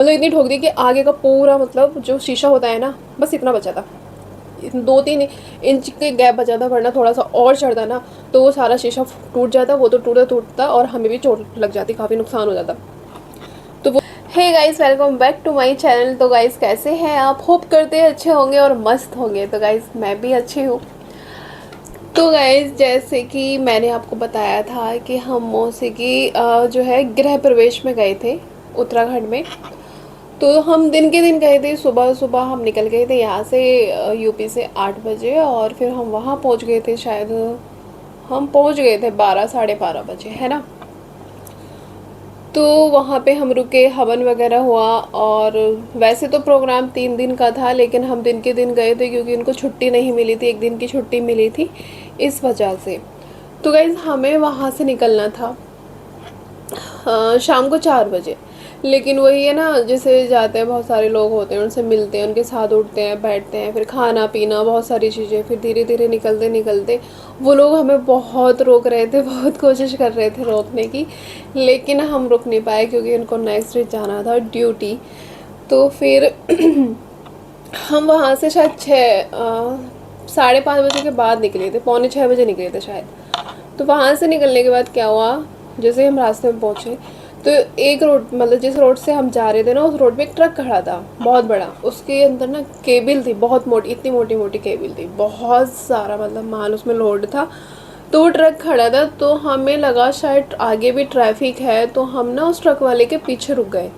मतलब इतनी ठोक दी कि आगे का पूरा मतलब जो शीशा होता है ना, बस इतना बचा था। 2-3 इंच के गैप बचा था, वरना थोड़ा सा और चढ़ता ना तो वो सारा शीशा टूट जाता। वो तो टूटा टूटता और हमें भी चोट लग जाती, काफ़ी नुकसान हो जाता। तो वो hey guys, welcome back to my channel. तो गाइस कैसे हैं आप? होप करते हैं अच्छे होंगे और मस्त होंगे। तो गाइस मैं भी अच्छी हूँ। तो गाइस जैसे कि मैंने आपको बताया था कि हम मौसी की जो है गृह प्रवेश में गए थे उत्तराखंड में। तो हम दिन के दिन गए थे, सुबह सुबह हम निकल गए थे यहाँ से यूपी से 8 बजे, और फिर हम वहाँ पहुँच गए थे शायद, हम पहुँच गए थे 12-12:30 बजे, है ना। तो वहाँ पे हम रुके, हवन वगैरह हुआ। और वैसे तो प्रोग्राम 3 दिन का था, लेकिन हम दिन के दिन गए थे क्योंकि उनको छुट्टी नहीं मिली थी, एक दिन की छुट्टी मिली थी इस वजह से। तो गाइज़ हमें वहाँ से निकलना था शाम को 4 बजे। लेकिन वही है ना, जैसे जाते हैं बहुत सारे लोग होते हैं, उनसे मिलते हैं, उनके साथ उठते हैं, बैठते हैं, फिर खाना पीना बहुत सारी चीज़ें, फिर धीरे धीरे निकलते निकलते वो लोग हमें बहुत रोक रहे थे, बहुत कोशिश कर रहे थे रोकने की, लेकिन हम रुक नहीं पाए क्योंकि उनको नेक्स्ट डे जाना था ड्यूटी। तो फिर हम वहाँ से शायद 5:30 बजे के बाद निकले थे, पौने 6 बजे निकले थे शायद। तो वहाँ से निकलने के बाद क्या हुआ, जैसे हम रास्ते में पहुँचे तो एक रोड, मतलब जिस रोड से हम जा रहे थे ना, उस रोड पे एक ट्रक खड़ा था बहुत बड़ा। उसके अंदर ना केबिल थी बहुत मोटी, इतनी मोटी मोटी केबिल थी, बहुत सारा मतलब माल उसमें लोड था। तो वो ट्रक खड़ा था, तो हमें लगा शायद आगे भी ट्रैफिक है, तो हम ना उस ट्रक वाले के पीछे रुक गए।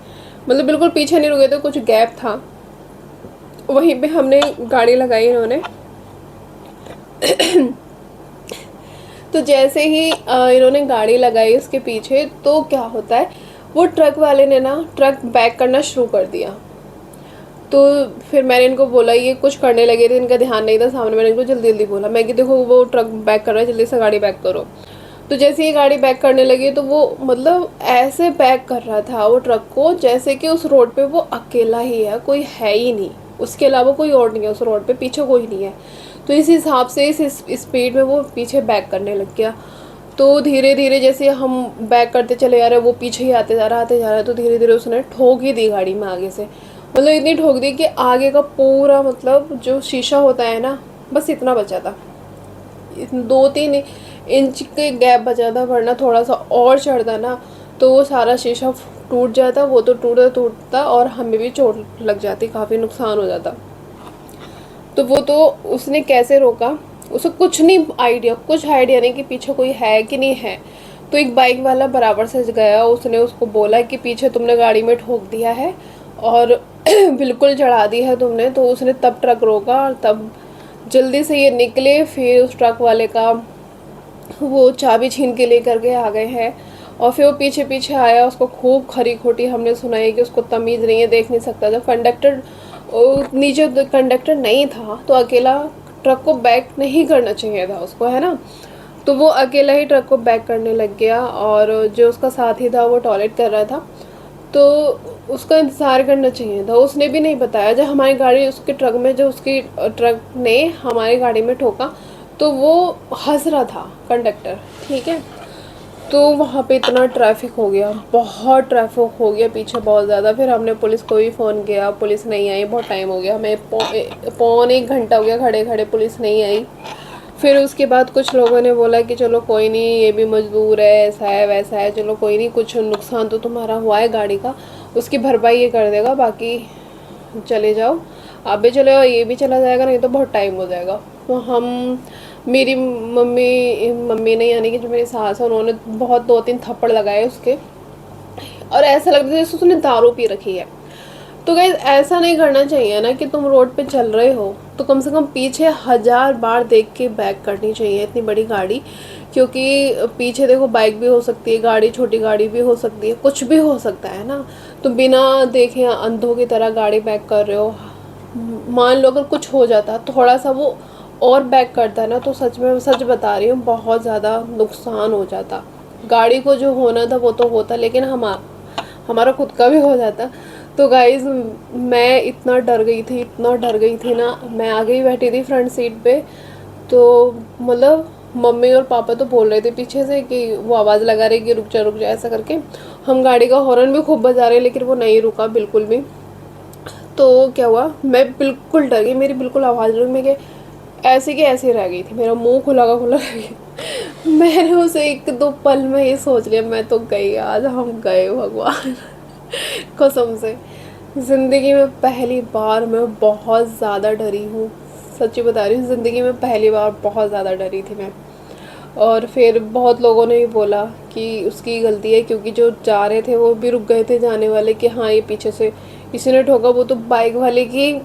मतलब बिल्कुल पीछे नहीं रुके थे, कुछ गैप था, वहीं पे हमने गाड़ी लगाई इन्होंने। तो जैसे ही इन्होंने गाड़ी लगाई उसके पीछे, तो क्या होता है, वो ट्रक वाले ने ना ट्रक बैक करना शुरू कर दिया। तो फिर मैंने इनको बोला, ये कुछ करने लगे थे, इनका ध्यान नहीं था सामने, मैंने इनको जल्दी जल्दी बोला मैं कि देखो वो ट्रक बैक कर रहा है, जल्दी से गाड़ी बैक करो। तो जैसे ही गाड़ी बैक करने लगी, तो वो मतलब ऐसे बैक कर रहा था वो ट्रक को, जैसे कि उस रोड पे वो अकेला ही है, कोई है ही नहीं, उसके अलावा कोई और नहीं है उस रोड पे, पीछे कोई नहीं है। तो इस हिसाब से इस स्पीड में वो पीछे बैक करने लग गया। तो धीरे धीरे जैसे हम बैक करते चले जा रहे हैं, वो पीछे ही आते जा रहा आते जा रहा है, तो धीरे धीरे उसने ठोक ही दी गाड़ी में आगे से। मतलब इतनी ठोक दी कि आगे का पूरा मतलब जो शीशा होता है ना, बस इतना बचा था। 2-3 इंच के गैप बचा था, वरना थोड़ा सा और चढ़ता ना तो वो सारा शीशा टूट जाता। वो तो टूटा टूटता और हमें भी चोट लग जाती, काफ़ी नुकसान हो जाता। तो वो तो उसने कैसे रोका, उसे कुछ नहीं आइडिया, कुछ आइडिया नहीं कि पीछे कोई है कि नहीं है। तो एक बाइक वाला बराबर से गया, उसने उसको बोला कि पीछे तुमने गाड़ी में ठोक दिया है और बिल्कुल चढ़ा दी है तुमने। तो उसने तब ट्रक रोका और तब जल्दी से ये निकले। फिर उस ट्रक वाले का वो चाबी छीन के लेकर के आ गए हैं, और फिर वो पीछे पीछे आया, उसको खूब खरी खोटी हमने सुनाई कि उसको तमीज़ नहीं है, देख नहीं सकता। जब कंडक्टर नीचे कंडक्टर नहीं था तो अकेला ट्रक को बैक नहीं करना चाहिए था उसको, है ना। तो वो अकेला ही ट्रक को बैक करने लग गया, और जो उसका साथी था वो टॉयलेट कर रहा था, तो उसका इंतज़ार करना चाहिए था। उसने भी नहीं बताया। जब हमारी गाड़ी उसके ट्रक में, जो उसकी ट्रक ने हमारी गाड़ी में ठोका, तो वो हंस रहा था कंडक्टर, ठीक है। तो वहाँ पे इतना ट्रैफिक हो गया, बहुत ट्रैफिक हो गया पीछे, बहुत ज़्यादा। फिर हमने पुलिस को भी फ़ोन किया, पुलिस नहीं आई, बहुत टाइम हो गया हमें, पौन 1 घंटा हो गया खड़े खड़े, पुलिस नहीं आई। फिर उसके बाद कुछ लोगों ने बोला कि चलो कोई नहीं, ये भी मजदूर है, ऐसा है वैसा है, चलो कोई नहीं, कुछ नुकसान तो तुम्हारा हुआ है गाड़ी का, उसकी भरपाई ये कर देगा, बाकी चले जाओ। आप भी चले जाओ, ये भी चला जाएगा, नहीं तो बहुत टाइम हो जाएगा। तो हम, मेरी मम्मी मम्मी ने, यानी कि जो मेरी सास है, उन्होंने बहुत 2-3 थप्पड़ लगाए उसके, और ऐसा लगता था जैसे उसने दारू पी रखी है। तो गाइस ऐसा नहीं करना चाहिए ना, कि तुम रोड पे चल रहे हो तो कम से कम पीछे 1000 बार देख के बैक करनी चाहिए इतनी बड़ी गाड़ी। क्योंकि पीछे देखो बाइक भी हो सकती है, गाड़ी, छोटी गाड़ी भी हो सकती है, कुछ भी हो सकता है ना। तो बिना देखे अंधों की तरह गाड़ी बैक कर रहे हो, मान लो अगर कुछ हो जाता, थोड़ा सा वो और बैक करता है ना, तो सच में, सच बता रही हूँ, बहुत ज़्यादा नुकसान हो जाता। गाड़ी को जो होना था वो तो होता, लेकिन हमारा खुद का भी हो जाता। तो गाइज़ मैं इतना डर गई थी, इतना डर गई थी ना, मैं आगे ही बैठी थी फ्रंट सीट पे। तो मतलब मम्मी और पापा तो बोल रहे थे पीछे से कि वो आवाज़ लगा रही कि रुक जा ऐसा करके। हम गाड़ी का हॉर्न भी खूब बजा रहे लेकिन वो नहीं रुका बिल्कुल भी। तो क्या हुआ, मैं बिल्कुल डर गई, मेरी बिल्कुल आवाज़ नहीं, मैं ऐसी की ऐसी रह गई थी, मेरा मुंह खुला का खुला रह गया। मैंने उसे 1-2 पल में ये सोच लिया मैं तो गई, आज हम गए भगवान। कसम से ज़िंदगी में पहली बार मैं बहुत ज़्यादा डरी हूँ, सच्ची बता रही हूँ, ज़िंदगी में पहली बार बहुत ज़्यादा डरी थी मैं। और फिर बहुत लोगों ने भी बोला कि उसकी गलती है, क्योंकि जो जा रहे थे वो भी रुक गए थे जाने वाले कि हाँ ये पीछे से किसी ने ठोका। वो तो बाइक वाले की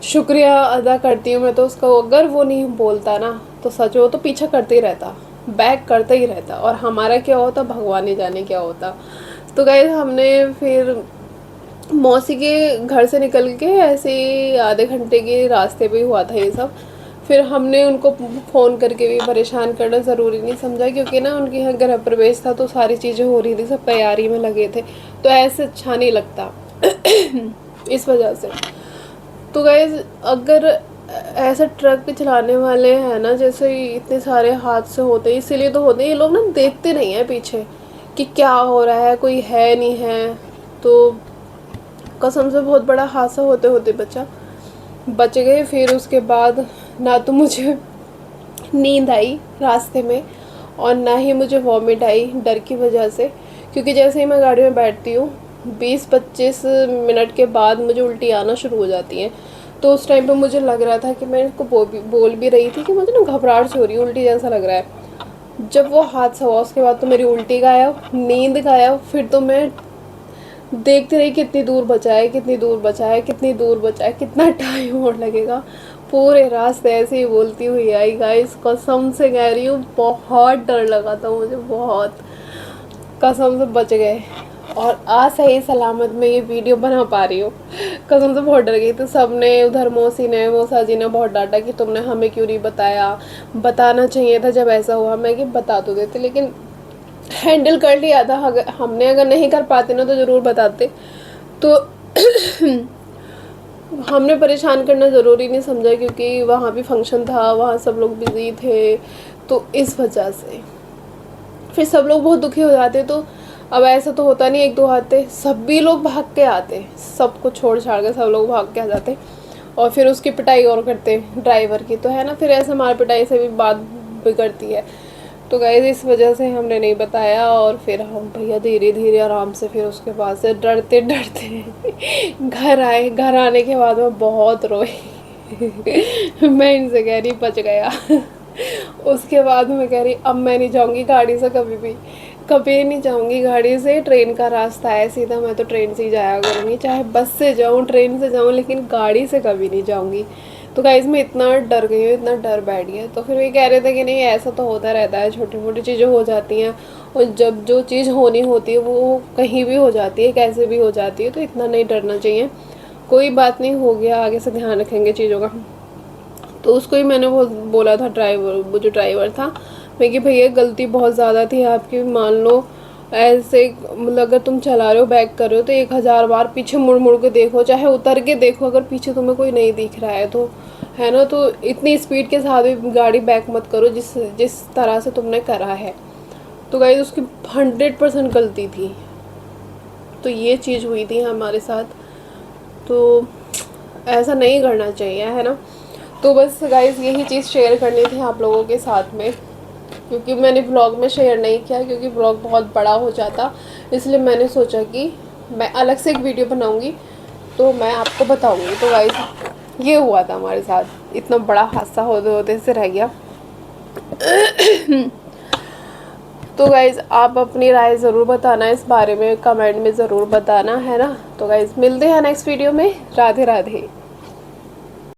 शुक्रिया अदा करती हूँ मैं तो उसका, अगर वो नहीं बोलता ना तो सच वो तो पीछा करते ही रहता, बैक करता ही रहता, और हमारा क्या होता भगवान ही जाने क्या होता। तो गाइस हमने फिर मौसी के घर से निकल के ऐसे ही आधे घंटे के रास्ते पे हुआ था ये सब। फिर हमने उनको फ़ोन करके भी परेशान करना ज़रूरी नहीं समझा, क्योंकि ना उनके यहाँ गृह प्रवेश था तो सारी चीज़ें हो रही थी, सब तैयारी में लगे थे, तो ऐसे अच्छा नहीं लगता। इस वजह से तो गाइस अगर ऐसे ट्रक पे चलाने वाले हैं ना, जैसे इतने सारे हादसे होते हैं, इसीलिए तो होते हैं, ये लोग ना देखते नहीं हैं पीछे कि क्या हो रहा है, कोई है नहीं है। तो कसम से बहुत बड़ा हादसा होते होते बच गए। फिर उसके बाद ना तो मुझे नींद आई रास्ते में और ना ही मुझे वॉमिट आई डर की वजह से, क्योंकि जैसे ही मैं गाड़ी में बैठती हूँ 20-25 मिनट के बाद मुझे उल्टी आना शुरू हो जाती हैं। तो उस टाइम पे मुझे लग रहा था कि मैं इनको बोल भी रही थी कि मुझे ना घबराहट सी हो रही है, उल्टी जैसा लग रहा है। जब वो हादसा हुआ उसके बाद तो मेरी उल्टी गायब, नींद गायब। फिर तो मैं देखते रही कितनी दूर बचा है, कितनी दूर बचा है, कितनी दूर बचा है, कितना टाइम और लगेगा। पूरे रास्ते ऐसे ही बोलती हुई आई गाइस, कसम से कह रही हूँ बहुत डर लगा था मुझे, बहुत। कसम से बच गए और आज सही सलामत में ये वीडियो बना पा रही हूँ। कसम से बहुत डर गई। तो सबने उधर मौसी ने मौसा जी ने बहुत डांटा कि तुमने हमें क्यों नहीं बताया, बताना चाहिए था जब ऐसा हुआ। मैं कि बता तो देते, लेकिन हैंडल कर लिया था। हमने अगर नहीं कर पाते ना तो ज़रूर बताते। तो हमने परेशान करना ज़रूरी नहीं समझा, क्योंकि वहाँ भी फंक्शन था, वहाँ सब लोग बिज़ी थे, तो इस वजह से फिर सब लोग बहुत दुखी हो जाते। तो अब ऐसा तो होता नहीं 1-2 आते, सभी लोग भाग के आते, सब कुछ छोड़ छाड़ के सब लोग भाग के आ जाते और फिर उसकी पिटाई और करते ड्राइवर की, तो है ना, फिर ऐसे मार पिटाई से भी बात बिगड़ती है। तो गाइस इस वजह से हमने नहीं बताया और फिर हम भैया धीरे धीरे आराम से फिर उसके बाद से डरते डरते घर आए। घर आने के बाद मैं बहुत रोई। मैं इनसे कह रही बच गया। उसके बाद मैं कह रही अब मैं नहीं जाऊंगी गाड़ी से, कभी भी कभी नहीं जाऊंगी गाड़ी से। ट्रेन का रास्ता है सीधा, मैं तो ट्रेन से ही जाया करूँगी, चाहे बस से जाऊँ ट्रेन से जाऊँ, लेकिन गाड़ी से कभी नहीं जाऊँगी। तो गाइस मैं इतना डर गई हूँ, इतना डर बैठ गया। तो फिर वे कह रहे थे कि नहीं ऐसा तो होता रहता है, छोटी मोटी चीज़ें हो जाती हैं, और जब जो चीज़ होनी होती है वो कहीं भी हो जाती है, कैसे भी हो जाती है, तो इतना नहीं डरना चाहिए। कोई बात नहीं, हो गया, आगे से ध्यान रखेंगे चीज़ों का। तो उसको ही मैंने वो बोला था, वो जो ड्राइवर था, मैं कि भैया गलती बहुत ज़्यादा थी आपकी, मान लो ऐसे मतलब अगर तुम चला रहे हो बैक कर रहे हो तो 1000 बार पीछे मुड़ मुड़ के देखो, चाहे उतर के देखो अगर पीछे तुम्हें कोई नहीं दिख रहा है तो, है ना। तो इतनी स्पीड के साथ भी गाड़ी बैक मत करो जिस जिस तरह से तुमने करा है। तो गाइस उसकी 100% गलती थी। तो ये चीज़ हुई थी हमारे साथ, तो ऐसा नहीं करना चाहिए, है ना। तो बस गाइस यही चीज़ शेयर करनी थी आप लोगों के साथ में, क्योंकि मैंने ब्लॉग में शेयर नहीं किया क्योंकि ब्लॉग बहुत बड़ा हो जाता, इसलिए मैंने सोचा कि मैं अलग से एक वीडियो बनाऊंगी तो मैं आपको बताऊंगी। तो गाइस ये हुआ था हमारे साथ, इतना बड़ा हादसा होते होते से रह गया। तो गाइज़ आप अपनी राय ज़रूर बताना इस बारे में, कमेंट में ज़रूर बताना, है ना। तो गाइज़ मिलते हैं नेक्स्ट वीडियो में। राधे राधे।